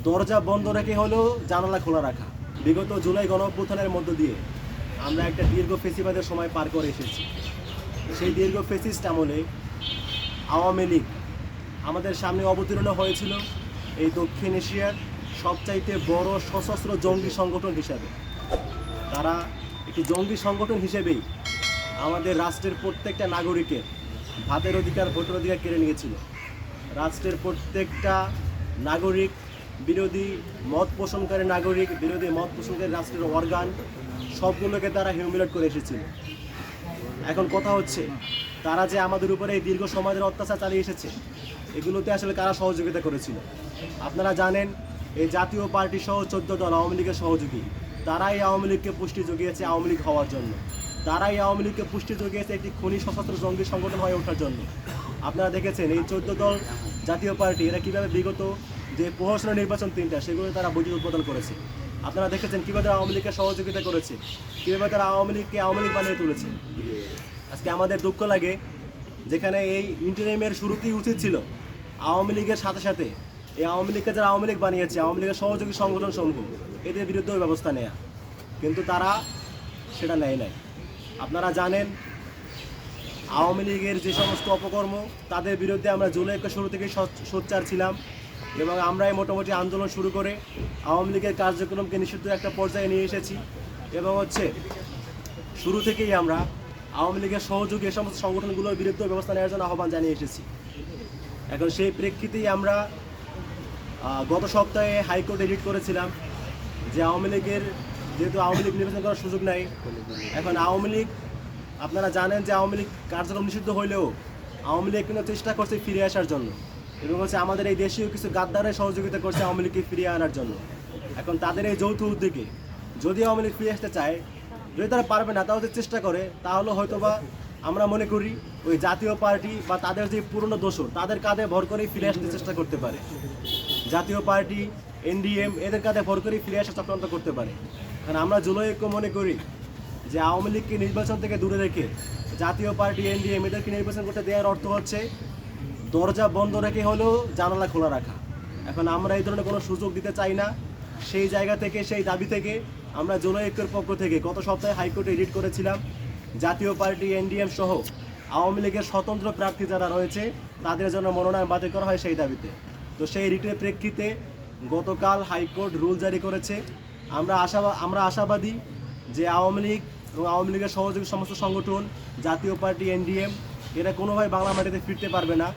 দরজা বন্ধ রেখে হলেও জানালা খোলা রাখা। বিগত জুলাই গণঅভ্যুত্থানের মধ্য দিয়ে আমরা একটা দীর্ঘ ফেসিবাদের সময় পার করে এসেছি। সেই দীর্ঘ ফেসিস্ট আমলে আওয়ামী লীগ আমাদের সামনে অবতীর্ণ হয়েছিল এই দক্ষিণ এশিয়ার সবচাইতে বড় সশস্ত্র জঙ্গি সংগঠন হিসাবে। তারা একটি জঙ্গি সংগঠন হিসেবেই আমাদের রাষ্ট্রের প্রত্যেকটা নাগরিকের ভাতের অধিকার, ভোটের অধিকার কেড়ে নিয়েছিল। রাষ্ট্রের প্রত্যেকটা নাগরিক, বিরোধী মত পোষণকারী নাগরিক, বিরোধী মত পোষণকারী রাষ্ট্রের অর্গান সবগুলোকে তারা হিউমিলেট করে এসেছিল। এখন কথা হচ্ছে, তারা যে আমাদের উপরে এই দীর্ঘ সমাজের অত্যাচার চালিয়ে এসেছে, এগুলোতে আসলে কারা সহযোগিতা করেছিল? আপনারা জানেন, এই জাতীয় পার্টি সহ 14 দল আওয়ামী লীগের সহযোগী। তারাই আওয়ামী লীগকে পুষ্টি জুগিয়েছে আওয়ামী লীগ হওয়ার জন্য। তারাই আওয়ামী লীগকে পুষ্টি জুগিয়েছে একটি খুনি সশস্ত্র জঙ্গি সংগঠন হয়ে ওঠার জন্য। আপনারা দেখেছেন এই 14 দল জাতীয় পার্টি এরা কীভাবে বিগত যে প্রহসনের নির্বাচন 3টা সেগুলো তারা বৈধ উদ্বোধন করেছে। আপনারা দেখেছেন কীভাবে তারা আওয়ামী লীগকে সহযোগিতা করেছে, কীভাবে তারা আওয়ামী লীগকে আওয়ামী লীগ বানিয়ে তুলেছে। আজকে আমাদের দুঃখ লাগে, যেখানে এই ইন্টারিমের শুরুতেই উচিত ছিল আওয়ামী লীগের সাথে সাথে এই আওয়ামী লীগকে যারা আওয়ামী লীগ বানিয়েছে, আওয়ামী লীগের সহযোগী সংগঠন সমূহ, এদের বিরুদ্ধেও ব্যবস্থা নেয়া, কিন্তু তারা সেটা নেয় নাই। আপনারা জানেন, আওয়ামী লীগের যে সমস্ত অপকর্ম তাদের বিরুদ্ধে আমরা জুলাই শুরু থেকেই সোচ্চার ছিলাম এবং আমরাই মোটামুটি আন্দোলন শুরু করে আওয়ামী লীগের কার্যক্রমকে নিষিদ্ধ একটা পর্যায়ে নিয়ে এসেছি এবং শুরু থেকেই আমরা আওয়ামী লীগের সহযোগী এ সমস্ত সংগঠনগুলোর বিরুদ্ধে ব্যবস্থা নেওয়ার জন্য আহ্বান জানিয়ে এসেছি। এখন সেই প্রেক্ষিতেই আমরা গত সপ্তাহে হাইকোর্ট এডিট করেছিলাম যে আওয়ামী লীগের, যেহেতু আওয়ামী লীগ নির্বাচন করার সুযোগ নাই, এখন আওয়ামী লীগ, আপনারা জানেন যে আওয়ামী লীগ কার্যক্রম নিষিদ্ধ হইলেও আওয়ামী লীগ কিন্তু চেষ্টা করছে ফিরে আসার জন্য এবং আমাদের এই দেশীয় কিছু গাদ্দারের সহযোগিতা করছে আওয়ামী লীগকে ফিরিয়ে আনার জন্য। এখন তাদের এই যৌথ উদ্যোগে যদি আওয়ামী লীগ ফিরে আসতে চায়, যদি তারা পারবে না তাহলে চেষ্টা করে, তাহলে হয়তোবা আমরা মনে করি ওই জাতীয় পার্টি বা তাদের যে পুরনো দোষর তাদের কাঁধে ভর করেই ফিরে আসতে চেষ্টা করতে পারে। জাতীয় পার্টি, এনডিএম এদের কাঁধে ভর করেই ফিরে আসা চক্রান্ত করতে পারে। কারণ আমরা জুলাই ঐক্য মনে করি যে আওয়ামী লীগকে নির্বাচন থেকে দূরে রেখে জাতীয় পার্টি, এনডিএম এদেরকে নির্বাচন করতে দেওয়ার অর্থ হচ্ছে দরজা বন্ধ রেখে হলেও জানালা খোলা রাখা। এখন আমরা এই ধরনের কোনো সুযোগ দিতে চাই না। সেই জায়গা থেকে, সেই দাবি থেকে আমরা জুলাই ঐক্যের পক্ষ থেকে গত সপ্তাহে হাইকোর্টে এডিট করেছিলাম জাতীয় পার্টি, এনডিএম সহ আওয়ামী লীগের স্বতন্ত্র প্রার্থী যারা রয়েছে তাদের জন্য মনোনয়ন বাতিল করা হয় সেই দাবিতে। তো সেই রিটের প্রেক্ষিতে গতকাল হাইকোর্ট রুল জারি করেছে। আমরা আশাবাদী যে আওয়ামী লীগ এবং আওয়ামী লীগের সহযোগী সমস্ত সংগঠন, জাতীয় পার্টি, এনডিএম এরা কোনোভাবে বাংলা মাটিতে ফিরতে পারবে না।